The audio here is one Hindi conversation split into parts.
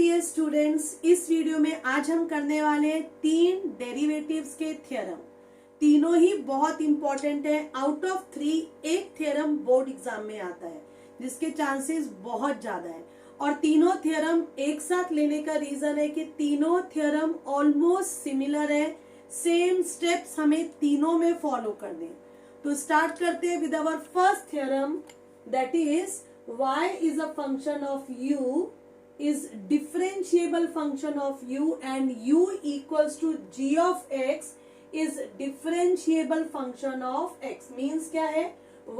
डियर स्टूडेंट्स, इस वीडियो में आज हम करने वाले हैं 3 डेरिवेटिव्स के थ्योरम। तीनों ही बहुत इंपॉर्टेंट है। आउट ऑफ 3 एक थ्योरम बोर्ड एग्जाम में आता है जिसके चांसेस बहुत ज्यादा है, और तीनों थ्योरम एक साथ लेने का रीजन है कि तीनों थ्योरम ऑलमोस्ट सिमिलर है। सेम स्टेप्स हमें तीनों में फॉलो करने हैं। तो स्टार्ट करते हैं with our first theorem, that is y is a function of u is differentiable function of u and u equals to g of x is differentiable function of x। means क्या है,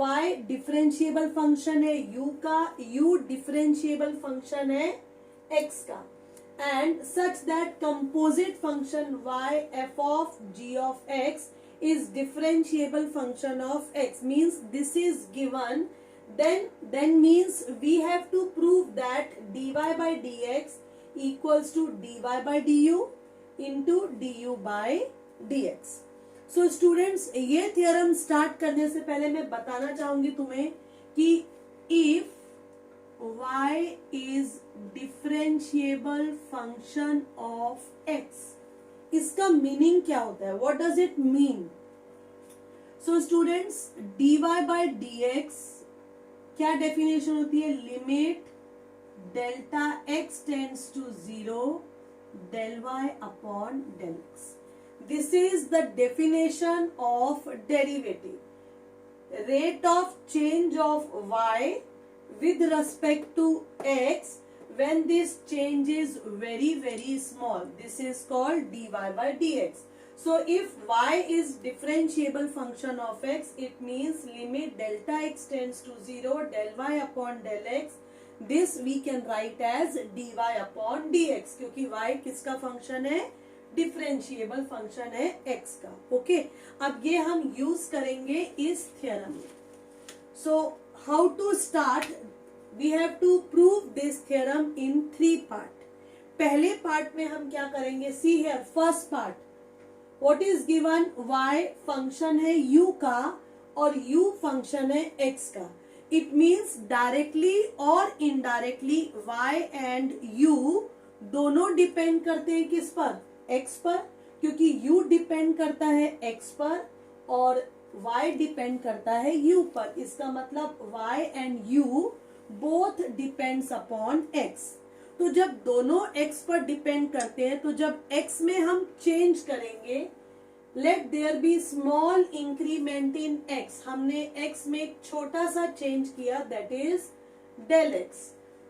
y differentiable function है u का, u differentiable function है x का, and such that composite function y f of g of x is differentiable function of x। means this is given, then means we have to prove that dy by dx equals to dy by du into du by dx। so students, ये थ्योरम स्टार्ट करने से पहले मैं बताना चाहूंगी तुम्हें कि if y is differentiable function of x, इसका मीनिंग क्या होता है, what does it mean? so students, dy by dx क्या डेफिनेशन होती है, limit delta x tends to 0 del y upon del x. This is the definition of derivative. Rate of change of y with respect to x when this change is very small, this is called dy by dx। so if y is differentiable function of x, it means limit delta x tends to 0 del y upon del x, this we can write as dy upon dx, क्योंकि y किसका फंक्शन है, डिफरेंशिएबल फंक्शन है x का। ओके, अब ये हम यूज करेंगे इस थ्योरम में। so how to start, we have to prove this theorem in 3 part। पहले पार्ट में हम क्या करेंगे, see here first part, what is given, y function है u का और u फंक्शन है x का। it means directly और indirectly y and u दोनों डिपेंड करते हैं किस पर, x पर, क्योंकि u डिपेंड करता है x पर और y डिपेंड करता है u पर। इसका मतलब y and u both depends upon x। तो जब दोनों x पर डिपेंड करते हैं, तो जब x में हम चेंज करेंगे, let there be small increment in x, हमने x में एक छोटा सा चेंज किया, that is del x।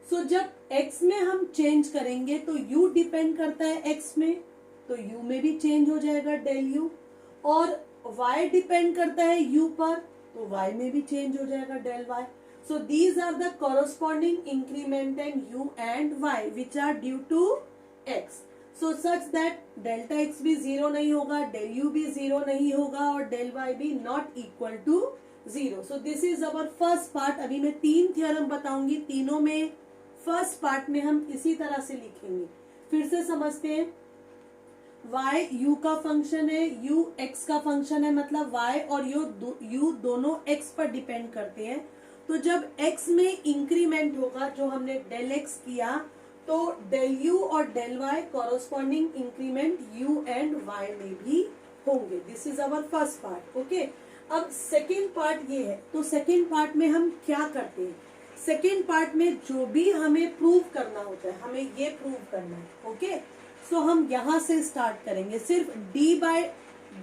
So जब x में हम चेंज करेंगे तो u डिपेंड करता है x में, तो u में भी चेंज हो जाएगा डेल u, और y डिपेंड करता है u पर, तो y में भी चेंज हो जाएगा del y। So these are the corresponding increment in u and y which are due to x. So such that delta x भी 0 नहीं होगा, del u भी 0 नहीं होगा और del y भी not equal to 0। So this is our first part। अभी मैं 3 थ्योरम बताऊंगी, तीनों में फर्स्ट पार्ट में हम इसी तरह से लिखेंगे। फिर से समझते हैं, y u का फंक्शन है, u x का फंक्शन है, मतलब y और u दोनों x पर डिपेंड करते हैं। तो जब x में इंक्रीमेंट होगा, जो हमने डेल x किया, तो डेल u और del y corresponding increment u and y में भी होंगे। This is our first part. Okay, अब सेकेंड पार्ट ये है। तो सेकेंड पार्ट में हम क्या करते हैं, सेकेंड पार्ट में जो भी हमें प्रूव करना होता है, हमें ये प्रूव करना है। ओके, सो हम यहाँ से स्टार्ट करेंगे। सिर्फ d by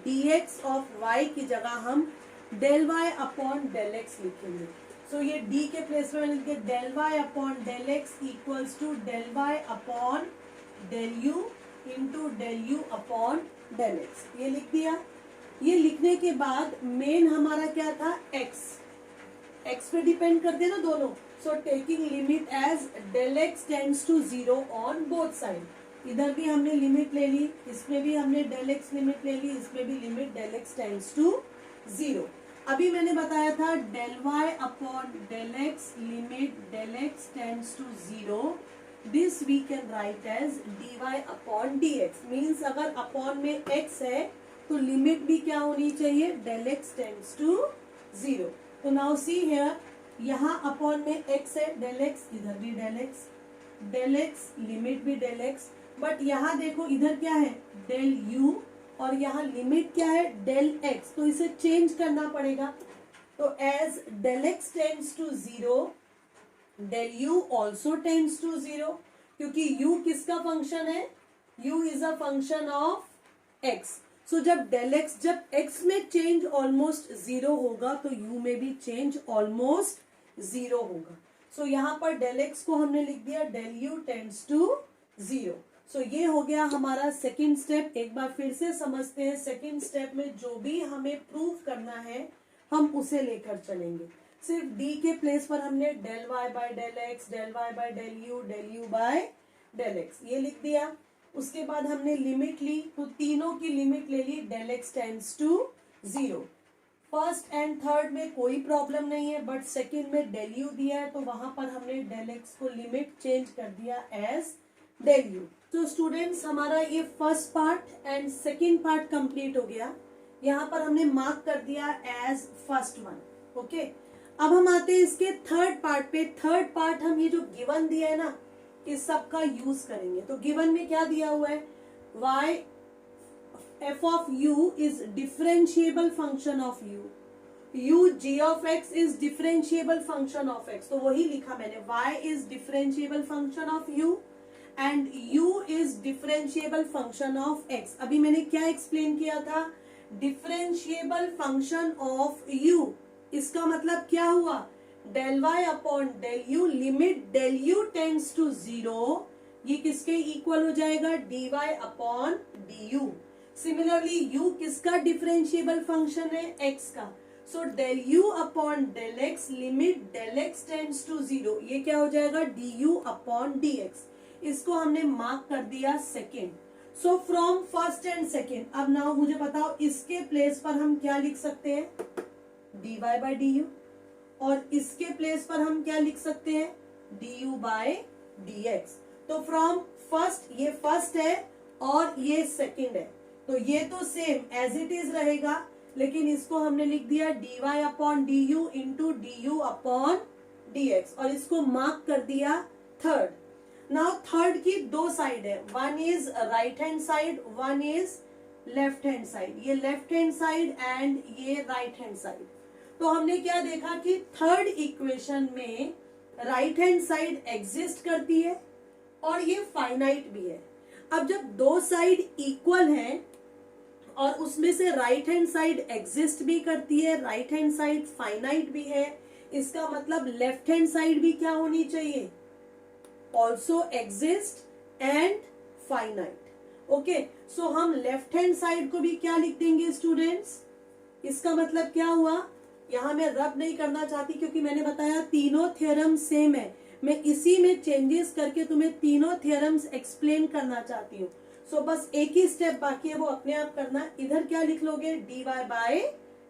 dx of y की जगह हम del y upon del x लिखेंगे। तो ये d के प्लेस में मैंने लिखे del y upon del x equals to del y upon del u into del u upon del x, ये लिख दिया। ये लिखने के बाद मेन हमारा क्या था, x पे डिपेंड करते हैं ना दोनों। So taking limit as del x tends to 0 on both side. इधर भी हमने लिमिट ले ली, इसमें भी हमने डेल x लिमिट ले ली, इसमें भी limit del x tends to 0। अभी मैंने बताया था del y upon del x limit del x tends to 0, this we can write as dy upon dx। Means अगर अपॉन में x है तो लिमिट भी क्या होनी चाहिए, डेल x टेंड्स टू 0। तो नाउ सी हियर, यहाँ अपॉन में x है डेल x, इधर भी del x, del x, limit भी डेल एक्स, बट यहाँ देखो इधर क्या है डेल यू और यहाँ लिमिट क्या है डेल एक्स, तो इसे चेंज करना पड़ेगा। तो as del x tends to zero del u also tends to zero, क्योंकि u किसका फंक्शन है, u is a function of x। So जब डेल एक्स, जब x में चेंज ऑलमोस्ट जीरो होगा तो u में भी चेंज ऑलमोस्ट जीरो होगा। सो यहाँ पर डेल एक्स को हमने लिख दिया del u tends to zero. So ये हो गया हमारा सेकेंड स्टेप। एक बार फिर से समझते हैं, सेकेंड स्टेप में जो भी हमें प्रूव करना है हम उसे लेकर चलेंगे। सिर्फ d के प्लेस पर हमने del y by del x, del y by del u by del x ये लिख दिया। उसके बाद हमने लिमिट ली, तो तीनों की लिमिट ले ली del x tends to zero. First and third में कोई प्रॉब्लम नहीं है, बट सेकेंड में डेल यू दिया है तो वहां पर हमने डेल एक्स को लिमिट चेंज कर दिया एज डेल यू। तो स्टूडेंट्स हमारा ये first part and second part complete हो गया। यहाँ पर हमने मार्क कर दिया एज फर्स्ट वन। ओके, अब हम आते हैं इसके थर्ड पार्ट पे। थर्ड पार्ट हम ये जो गिवन दिया है ना इस सब का यूज करेंगे। तो गिवन में क्या दिया हुआ है, y f of u is differentiable function of u, u g of x is differentiable function of x। तो वही लिखा मैंने, y is differentiable function of u and u is differentiable function of x। अभी मैंने क्या एक्सप्लेन किया था, differentiable function of u, इसका मतलब क्या हुआ, del y upon del u, limit del u tends to zero, ये किसके इक्वल हो जाएगा, d y upon d u. Similarly u किसका डिफरेंशिएबल फंक्शन है, x का। So del u upon del x, limit del x tends to zero, ये क्या हो जाएगा d you upon d x. इसको हमने मार्क कर दिया second. So from first and second, अब नाउ मुझे बताओ इसके प्लेस पर हम क्या लिख सकते हैं, d y by d u, और इसके प्लेस पर हम क्या लिख सकते हैं, d u by d x. तो फ्रॉम फर्स्ट, ये फर्स्ट है और ये सेकेंड है, तो ये तो सेम एज इट इज रहेगा, लेकिन इसको हमने लिख दिया d y upon d u into d you upon d x, और इसको मार्क कर दिया थर्ड। नाउ थर्ड की दो साइड है, one is right hand side, one is left hand side, ये लेफ्ट हैंड साइड एंड ये राइट हैंड साइड। तो हमने क्या देखा कि थर्ड इक्वेशन में राइट हैंड साइड एग्जिस्ट करती है और ये फाइनाइट भी है। अब जब दो साइड इक्वल हैं और उसमें से राइट हैंड साइड एग्जिस्ट भी करती है, राइट हैंड साइड फाइनाइट भी है, इसका मतलब लेफ्ट हैंड साइड भी क्या होनी चाहिए, also exist and finite. Okay, so हम लेफ्ट हैंड साइड को भी क्या लिख देंगे स्टूडेंट्स, इसका मतलब क्या हुआ, यहाँ मैं रब नहीं करना चाहती क्योंकि मैंने बताया तीनों थ्योरम सेम है, मैं इसी में चेंजेस करके तुम्हें तीनों थ्योरम्स एक्सप्लेन करना चाहती हूँ। सो बस एक ही स्टेप बाकी है, वो अपने आप करना। इधर क्या लिख लोगे, d y by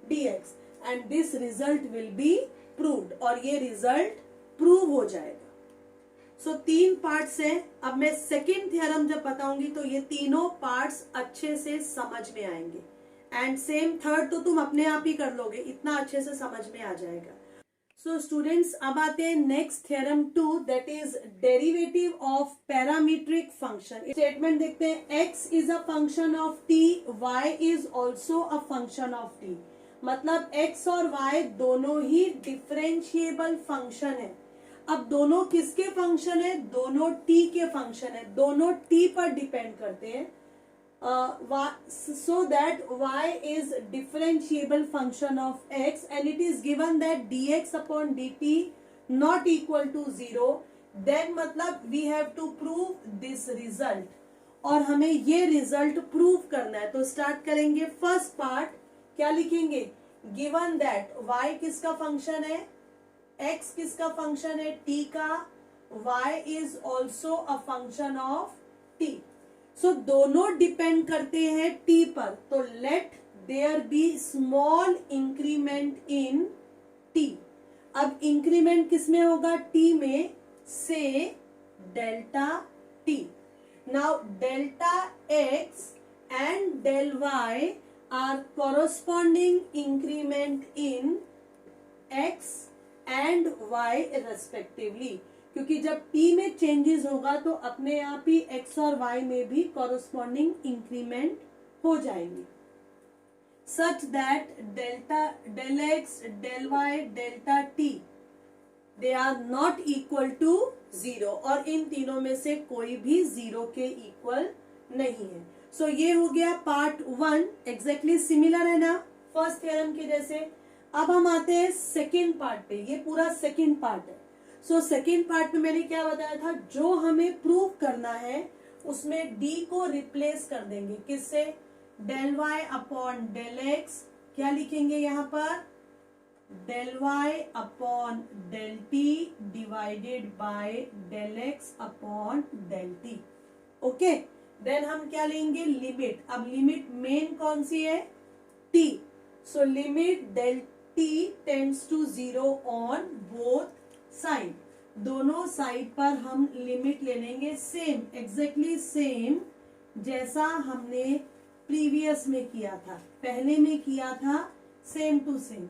d x, and this result will be proved, और ये रिजल्ट प्रूव हो जाएगा। सो तीन पार्ट्स हैं। अब मैं सेकेंड थ्योरम जब बताऊंगी तो ये तीनों पार्ट्स अच्छे से समझ में आएंगे, एंड सेम थर्ड तो तुम अपने आप ही कर लोगे, इतना अच्छे से समझ में आ जाएगा। सो स्टूडेंट्स अब आते हैं next theorem 2, that is derivative of parametric function. Statement देखते हैं, x is a function of t, y is also a function of t। मतलब x और y दोनों ही डिफरेंशिएबल फंक्शन है। अब दोनों किसके फंक्शन है, दोनों t के फंक्शन है, दोनों t पर डिपेंड करते हैं। So that y is differentiable function of x and it is given that dx upon dt not equal to 0, then मतलब we have to prove this result, और हमें ये रिजल्ट प्रूव करना है। तो स्टार्ट करेंगे फर्स्ट पार्ट, क्या लिखेंगे, given that y किसका फंक्शन है, x किसका फंक्शन है, t का, y is also a function of t। So दोनों डिपेंड करते हैं t पर, तो let there be small increment in t। अब इंक्रीमेंट किसमें होगा, t में, say delta t। Now delta x and del y are corresponding increment in x and y respectively, क्योंकि जब t में चेंजेस होगा तो अपने आप ही x और y में भी कॉरस्पॉन्डिंग इंक्रीमेंट हो जाएंगे, such that del x, del y, delta t they are not equal to 0, और इन तीनों में से कोई भी 0 के इक्वल नहीं है। सो ये हो गया पार्ट 1, एग्जैक्टली सिमिलर है ना फर्स्ट थ्योरम के जैसे। अब हम आते हैं सेकेंड पार्ट पे, ये पूरा सेकेंड पार्ट है। सो सेकेंड पार्ट में मैंने क्या बताया था, जो हमें प्रूव करना है उसमें d को रिप्लेस कर देंगे किससे, del y upon del x, क्या लिखेंगे यहाँ पर, del y upon del t divided by del x upon del t। Okay, then हम क्या लेंगे, लिमिट। अब लिमिट मेन कौन सी है, t, so limit del t tends to 0 on both side, दोनों साइड पर हम लिमिट ले लेंगे सेम, एग्जैक्टली सेम जैसा हमने प्रीवियस में किया था, पहले में किया था, same to same.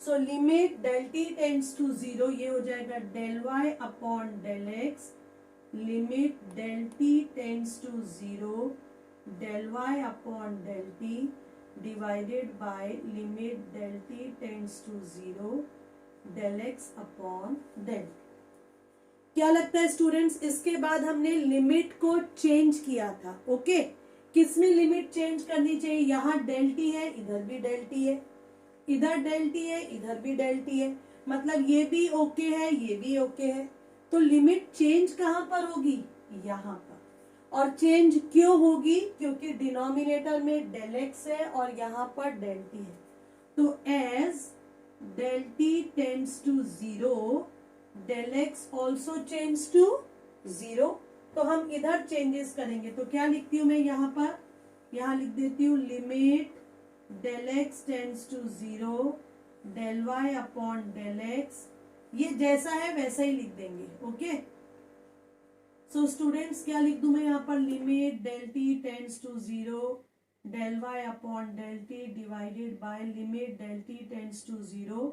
So limit del t tends to 0, ये हो जाएगा del y upon del x, limit del t tends to 0 del y upon del t divided by limit del t tends to 0 del x upon del। क्या लगता है स्टूडेंट्स, इसके बाद हमने लिमिट को चेंज किया था। ओके, किसमें लिमिट चेंज करनी चाहिए, यहाँ del t है, इधर भी del t है, इधर del t है, इधर भी del t है, मतलब ये भी ओके है, ये भी ओके है। तो लिमिट चेंज कहाँ पर होगी, यहाँ पर। और चेंज क्यों होगी, क्योंकि डिनोमिनेटर में del x है और यहाँ पर del t है। तो as del t tends to 0 del x also change to 0, तो हम इधर चेंजेस करेंगे। तो क्या लिखती हूँ मैं यहाँ पर, यहाँ लिख देती हूँ limit del x tends to 0 del y upon del x, ये जैसा है वैसा ही लिख देंगे। ओके, सो स्टूडेंट्स क्या लिख दूं मैं यहाँ पर, limit del t tends to 0 del y upon del t divided by limit del t tends to 0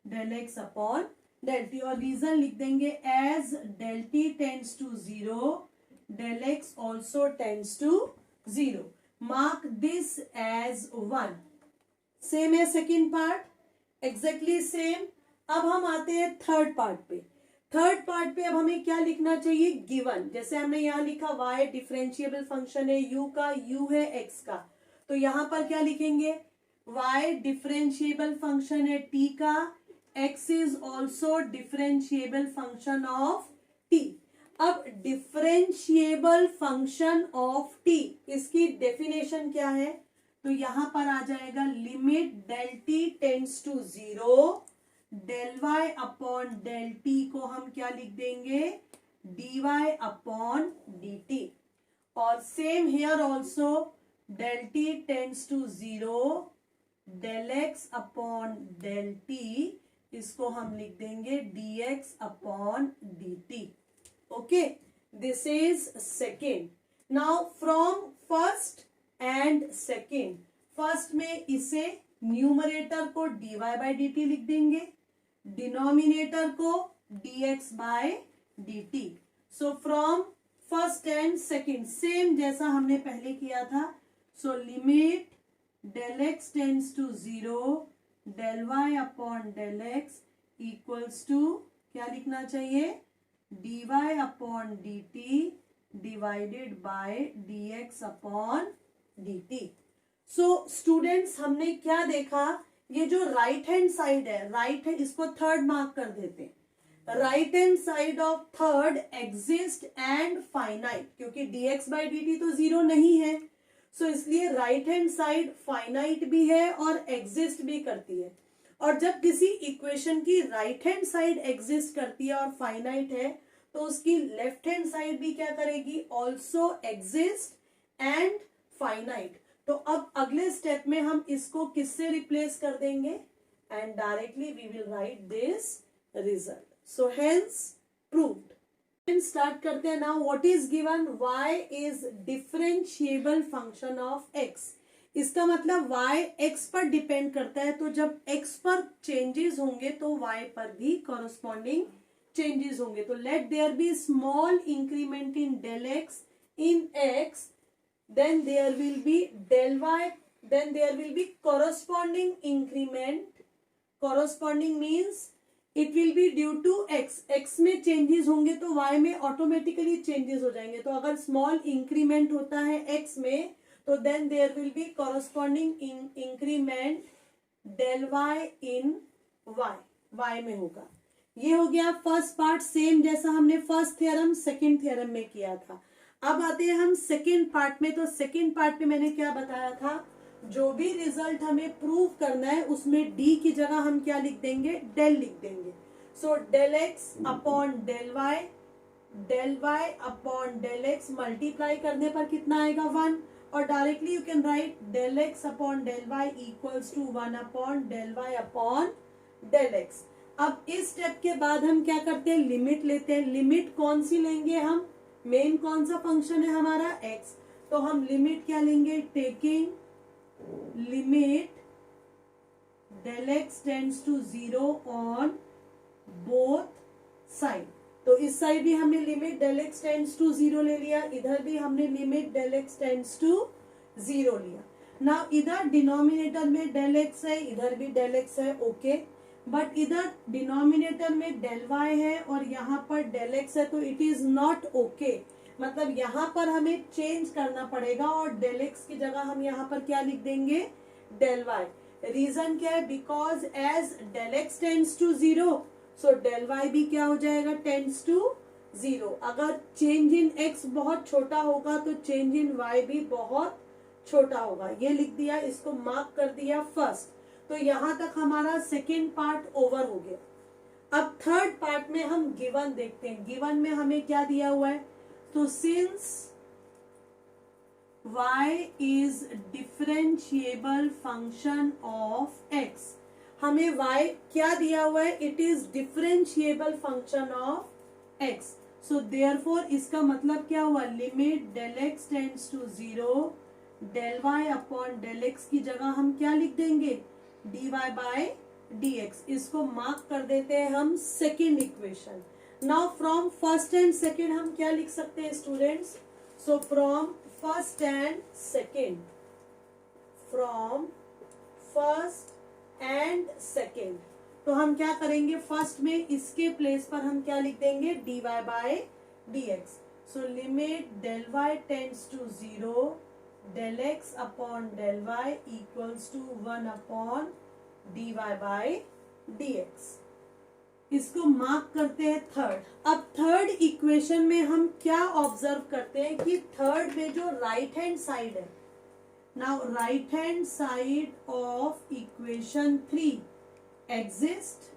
del x upon del t, और रीजन लिख देंगे as del t tends to 0 del x also tends to 0, mark this as 1। Same है सेकेंड पार्ट, एग्जैक्टली सेम। अब हम आते हैं थर्ड पार्ट पे। थर्ड पार्ट पे अब हमें क्या लिखना चाहिए, गिवन। जैसे हमने यहाँ लिखा y डिफरेंशिएबल फंक्शन है u का, u है x का, तो यहाँ पर क्या लिखेंगे, y डिफरेंशिएबल फंक्शन है t का, x is also differentiable function of t। अब डिफरेंशिएबल फंक्शन ऑफ t, इसकी डेफिनेशन क्या है, तो यहाँ पर आ जाएगा limit del t tends to 0 del y upon del t को हम क्या लिख देंगे, dy अपॉन dt, और same here also del t tends to 0 del x upon del t, इसको हम लिख देंगे dx upon dt। Okay, this is second. Now from first and second, first में इसे न्यूमरेटर को dy बाई dt लिख देंगे, डिनोमिनेटर को dx by dt। So from first and second same जैसा हमने पहले किया था। So limit del x tends to 0 del y upon del x equals to क्या लिखना चाहिए, dy upon dt divided by dx upon dt। So students हमने क्या देखा, ये जो राइट हैंड साइड है, राइट है, इसको थर्ड मार्क कर देते हैं। Right hand side of third exist and finite, क्योंकि dx बाई dt तो 0 नहीं है, सो इसलिए राइट हैंड साइड फाइनाइट भी है और एग्जिस्ट भी करती है। और जब किसी इक्वेशन की राइट हैंड साइड एग्जिस्ट करती है और फाइनाइट है, तो उसकी लेफ्ट हैंड साइड भी क्या करेगी, ऑल्सो एग्जिस्ट एंड फाइनाइट। तो अब अगले स्टेप में हम इसको किससे रिप्लेस कर देंगे, and directly we will write this result. So hence proved. Start करते हैं now. What is given, y is differentiable function of x। इसका मतलब y x पर डिपेंड करता है, तो जब x पर चेंजेस होंगे तो y पर भी कॉरस्पॉन्डिंग चेंजेस होंगे, तो let there be small increment in del x in x, then there will be del y, then there will be corresponding increment, corresponding means it will be due to x, x में changes होंगे तो y में automatically changes हो जाएंगे। तो अगर small increment होता है x में तो then there will be corresponding increment del y in y, y में होगा। ये हो गया फर्स्ट पार्ट, सेम जैसा हमने फर्स्ट थ्योरम सेकंड थ्योरम में किया था। अब आते हैं हम सेकेंड पार्ट में। तो सेकेंड पार्ट में मैंने क्या बताया था, जो भी रिजल्ट हमें प्रूव करना है उसमें डी की जगह हम क्या लिख देंगे, डेल लिख देंगे। So del x upon del y upon del x multiply करने पर कितना आएगा 1, और directly you can write del x upon del y equals to 1 upon del y upon del x. अब इस स्टेप के बाद हम क्या करते हैं, लिमिट लेते हैं। लिमिट कौन सी लेंगे हम, मेन कौन सा फंक्शन है हमारा x, तो हम लिमिट क्या लेंगे, taking limit del x tends to 0 on both side. तो इस साइड भी हमने limit del x tends to 0 ले लिया, इधर भी हमने limit del x tends to 0 लिया। नाउ इधर डिनोमिनेटर में डेल एक्स है, इधर भी डेल एक्स है, ओके, बट इधर डिनोमिनेटर में डेल वाई है और यहाँ पर डेल एक्स है, तो इट इज नॉट ओके। मतलब यहाँ पर हमें चेंज करना पड़ेगा और डेल एक्स की जगह हम यहाँ पर क्या लिख देंगे, डेल वाई। रीजन क्या है, because as del x tends to 0 so del y भी क्या हो जाएगा, टेंड्स टू 0। अगर चेंज इन एक्स बहुत छोटा होगा तो चेंज इन वाई भी बहुत छोटा होगा। ये लिख दिया, इसको मार्क कर दिया फर्स्ट। तो यहां तक हमारा सेकेंड पार्ट ओवर हो गया। अब थर्ड पार्ट में हम गिवन देखते हैं। गिवन में हमें क्या दिया हुआ है, तो since y is differentiable function of x, हमें y क्या दिया हुआ है, it is differentiable function of x। So therefore इसका मतलब क्या हुआ, limit del x tends to 0 del y upon del x की जगह हम क्या लिख देंगे, dy बाय dx। इसको मार्क कर देते हैं हम second equation. Now from first and second हम क्या लिख सकते हैं students, so from first and second, from first and second, तो हम क्या करेंगे, फर्स्ट में इसके प्लेस पर हम क्या लिख देंगे, dy by dx। So limit del y tends to 0 del x upon del y equals to 1 upon dy by dx। इसको मार्क करते हैं थर्ड। अब थर्ड इक्वेशन में हम क्या ऑब्जर्व करते हैं कि थर्ड में जो राइट हैंड साइड है, now right hand side of equation 3 exist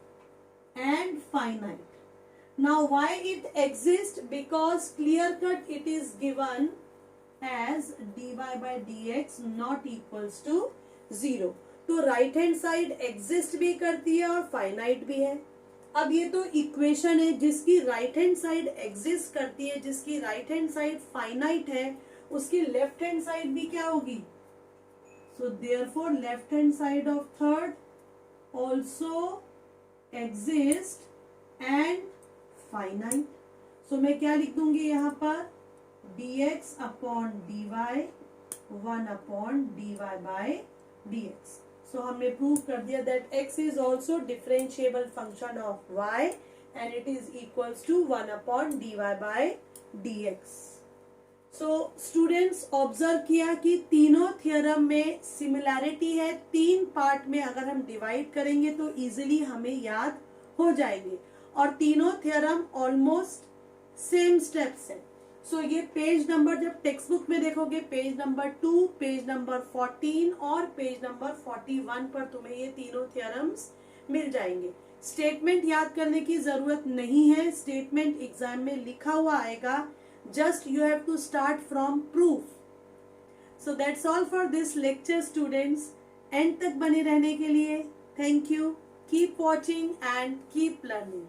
and finite. Now why it exist, because clear cut it is given as dy by dx not equals to 0। तो राइट हैंड साइड एग्जिस्ट भी करती है और फाइनाइट भी है। अब ये तो इक्वेशन है जिसकी राइट हैंड साइड एग्जिस्ट करती है, जिसकी राइट हैंड साइड फाइनाइट है, उसकी लेफ्ट हैंड साइड भी क्या होगी, so therefore left hand side of third also exist and finite. So मैं क्या लिख दूंगी यहाँ पर, dx upon dy 1 upon dy by dx। So हमने प्रूव कर दिया that x is also differentiable function of y and it is equals to 1 upon dy by dx। So students observe किया कि तीनों थ्योरम में सिमिलैरिटी है। 3 पार्ट में अगर हम डिवाइड करेंगे तो इजिली हमें याद हो जाएंगे, और तीनों थ्योरम ऑलमोस्ट सेम स्टेप्स है। सो ये पेज नंबर जब टेक्स्ट बुक में देखोगे, पेज नंबर 2, पेज नंबर 14 और पेज नंबर 41 पर तुम्हें ये तीनों थ्योरम्स मिल जाएंगे। स्टेटमेंट याद करने की जरूरत नहीं है, स्टेटमेंट एग्जाम में लिखा हुआ आएगा, just you have to start from proof. So that's all for this lecture students. End तक बने रहने के लिए thank you. Keep watching and keep learning.